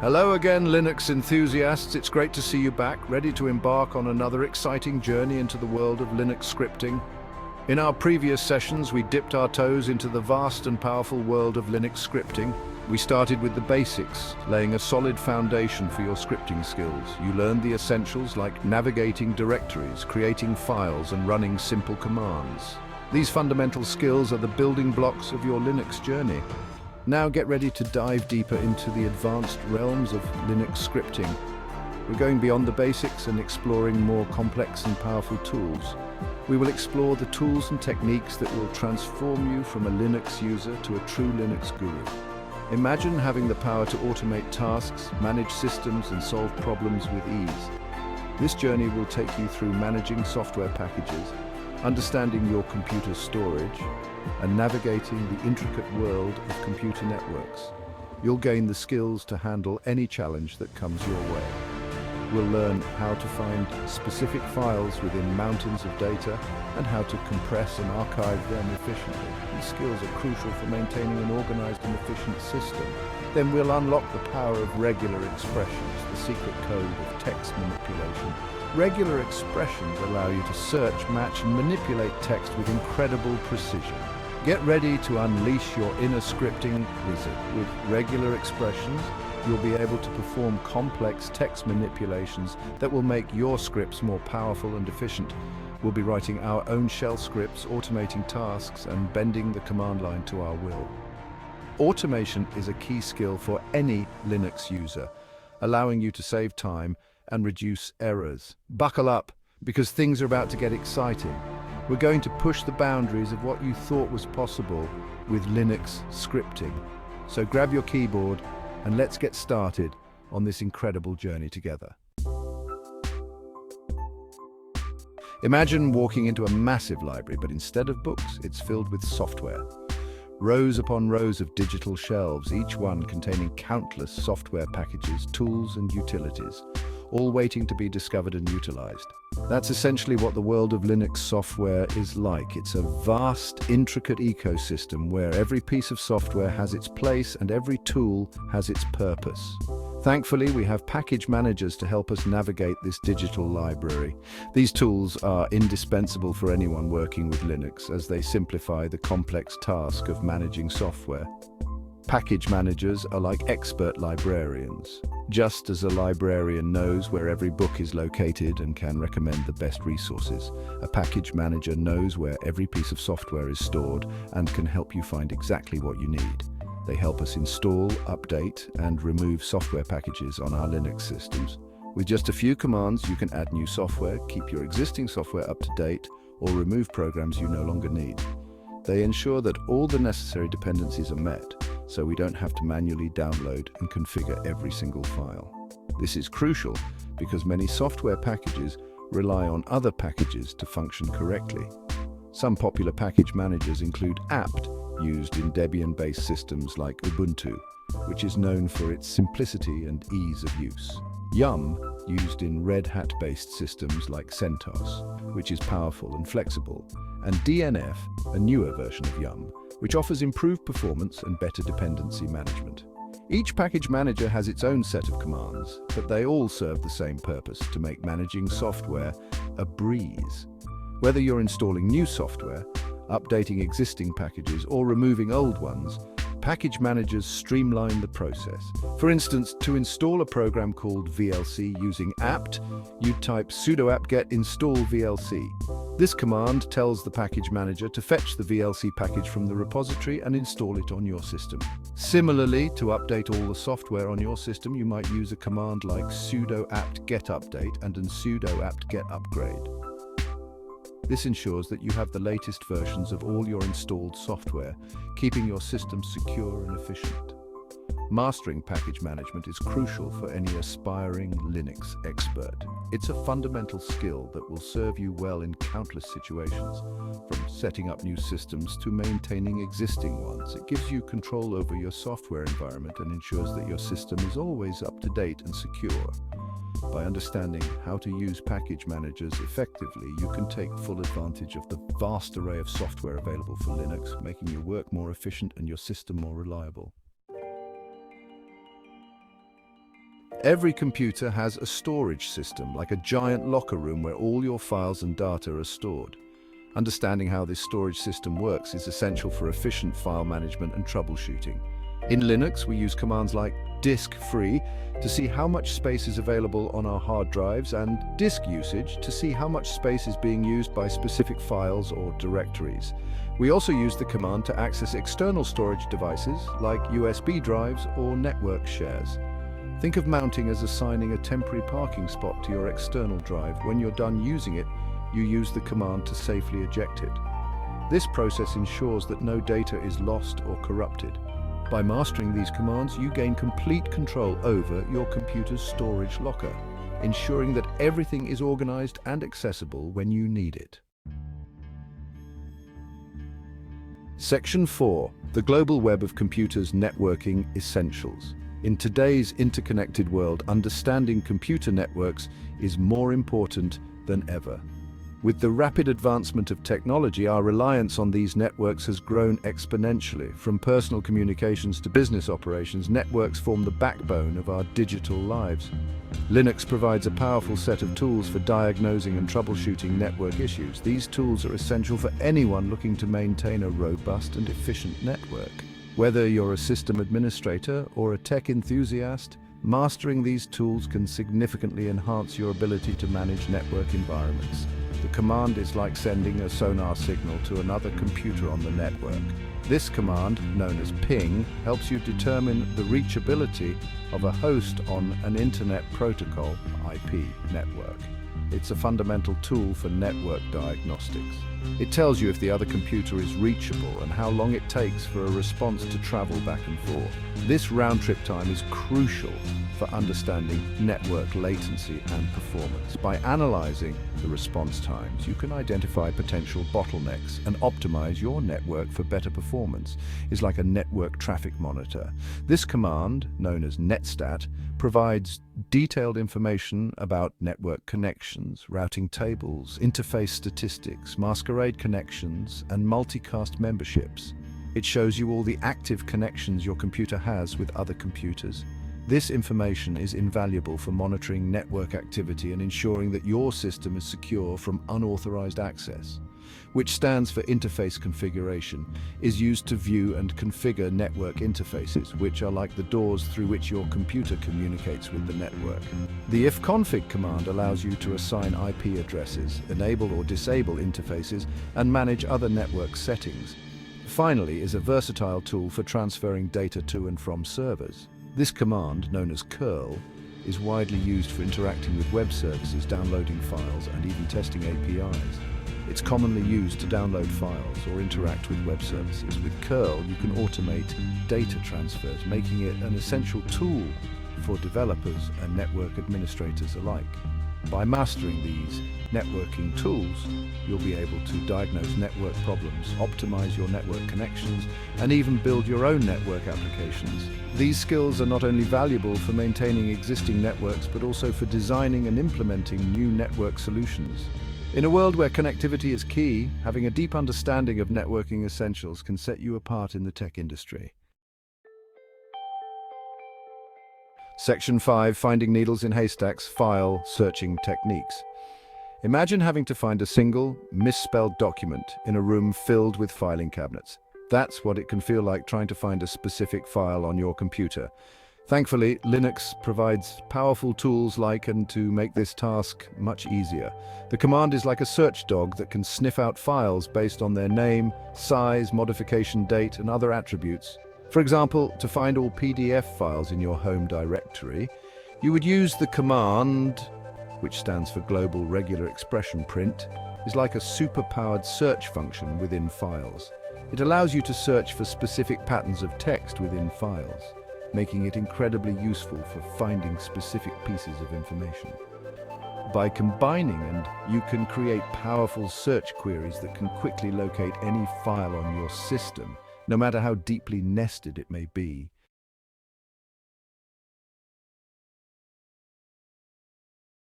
Hello again, Linux enthusiasts. It's great to see you back, ready to embark on another exciting journey into the world of Linux scripting. In our previous sessions, we dipped our toes into the vast and powerful world of Linux scripting. We started with the basics, laying a solid foundation for your scripting skills. You learned the essentials like navigating directories, creating files, and running simple commands. These fundamental skills are the building blocks of your Linux journey. Now get ready to dive deeper into the advanced realms of Linux scripting. We're going beyond the basics and exploring more complex and powerful tools. We will explore the tools and techniques that will transform you from a Linux user to a true Linux guru. Imagine having the power to automate tasks, manage systems, and solve problems with ease. This journey will take you through managing software packages, understanding your computer storage, and navigating the intricate world of computer networks. You'll gain the skills to handle any challenge that comes your way. We'll learn how to find specific files within mountains of data and how to compress and archive them efficiently. These skills are crucial for maintaining an organized and efficient system. Then we'll unlock the power of regular expressions, the secret code of text manipulation. Regular expressions allow you to search, match, and manipulate text with incredible precision. Get ready to unleash your inner scripting wizard. With regular expressions, you'll be able to perform complex text manipulations that will make your scripts more powerful and efficient. We'll be writing our own shell scripts, automating tasks, and bending the command line to our will. Automation is a key skill for any Linux user, allowing you to save time and reduce errors. Buckle up, because things are about to get exciting. We're going to push the boundaries of what you thought was possible with Linux scripting. So grab your keyboard and let's get started on this incredible journey together. Imagine walking into a massive library, but instead of books, it's filled with software. Rows upon rows of digital shelves, each one containing countless software packages, tools, and utilities, all waiting to be discovered and utilized. That's essentially what the world of Linux software is like. It's a vast, intricate ecosystem where every piece of software has its place and every tool has its purpose. Thankfully, we have package managers to help us navigate this digital library. These tools are indispensable for anyone working with Linux, as they simplify the complex task of managing software. Package managers are like expert librarians. Just as a librarian knows where every book is located and can recommend the best resources, a package manager knows where every piece of software is stored and can help you find exactly what you need. They help us install, update, and remove software packages on our Linux systems. With just a few commands, you can add new software, keep your existing software up to date, or remove programs you no longer need. They ensure that all the necessary dependencies are met, so we don't have to manually download and configure every single file. This is crucial because many software packages rely on other packages to function correctly. Some popular package managers include apt, used in Debian-based systems like Ubuntu, which is known for its simplicity and ease of use. Yum, used in Red Hat-based systems like CentOS, which is powerful and flexible, and DNF, a newer version of Yum, which offers improved performance and better dependency management. Each package manager has its own set of commands, but they all serve the same purpose: to make managing software a breeze. Whether you're installing new software, updating existing packages, or removing old ones, package managers streamline the process. For instance, to install a program called VLC using apt, you'd type sudo apt-get install VLC. This command tells the package manager to fetch the VLC package from the repository and install it on your system. Similarly, to update all the software on your system, you might use a command like sudo apt-get update and sudo apt-get upgrade. This ensures that you have the latest versions of all your installed software, keeping your system secure and efficient. Mastering package management is crucial for any aspiring Linux expert. It's a fundamental skill that will serve you well in countless situations, from setting up new systems to maintaining existing ones. It gives you control over your software environment and ensures that your system is always up to date and secure. By understanding how to use package managers effectively, you can take full advantage of the vast array of software available for Linux, making your work more efficient and your system more reliable. Every computer has a storage system, like a giant locker room where all your files and data are stored. Understanding how this storage system works is essential for efficient file management and troubleshooting. In Linux, we use commands like disk free to see how much space is available on our hard drives, and disk usage to see how much space is being used by specific files or directories. We also use the command to access external storage devices like USB drives or network shares. Think of mounting as assigning a temporary parking spot to your external drive. When you're done using it, you use the command to safely eject it. This process ensures that no data is lost or corrupted. By mastering these commands, you gain complete control over your computer's storage locker, ensuring that everything is organized and accessible when you need it. Section 4. The Global Web of Computers Networking Essentials. In today's interconnected world, understanding computer networks is more important than ever. With the rapid advancement of technology, our reliance on these networks has grown exponentially. From personal communications to business operations, networks form the backbone of our digital lives. Linux provides a powerful set of tools for diagnosing and troubleshooting network issues. These tools are essential for anyone looking to maintain a robust and efficient network. Whether you're a system administrator or a tech enthusiast, mastering these tools can significantly enhance your ability to manage network environments. The command is like sending a sonar signal to another computer on the network. This command, known as ping, helps you determine the reachability of a host on an Internet Protocol (IP) network. It's a fundamental tool for network diagnostics. It tells you if the other computer is reachable and how long it takes for a response to travel back and forth. This round-trip time is crucial for understanding network latency and performance. By analyzing the response times, you can identify potential bottlenecks and optimize your network for better performance. It's like a network traffic monitor. This command, known as netstat, provides detailed information about network connections, routing tables, interface statistics, masquerade connections, and multicast memberships. It shows you all the active connections your computer has with other computers. This information is invaluable for monitoring network activity and ensuring that your system is secure from unauthorized access, which stands for interface configuration, is used to view and configure network interfaces, which are like the doors through which your computer communicates with the network. The ifconfig command allows you to assign IP addresses, enable or disable interfaces, and manage other network settings. Finally is a versatile tool for transferring data to and from servers. This command, known as curl, is widely used for interacting with web services, downloading files, and even testing APIs. It's commonly used to download files or interact with web services. With curl, you can automate data transfers, making it an essential tool for developers and network administrators alike. By mastering these networking tools, you'll be able to diagnose network problems, optimize your network connections, and even build your own network applications. These skills are not only valuable for maintaining existing networks, but also for designing and implementing new network solutions. In a world where connectivity is key, having a deep understanding of networking essentials can set you apart in the tech industry. Section 5. Finding needles in haystacks, file searching techniques. Imagine having to find a single, misspelled document in a room filled with filing cabinets. That's what it can feel like trying to find a specific file on your computer. Thankfully, Linux provides powerful tools to make this task much easier. The command is like a search dog that can sniff out files based on their name, size, modification date, and other attributes. For example, to find all PDF files in your home directory, you would use the command, which stands for Global Regular Expression Print, is like a super-powered search function within files. It allows you to search for specific patterns of text within files, making it incredibly useful for finding specific pieces of information. By combining, you can create powerful search queries that can quickly locate any file on your system, no matter how deeply nested it may be.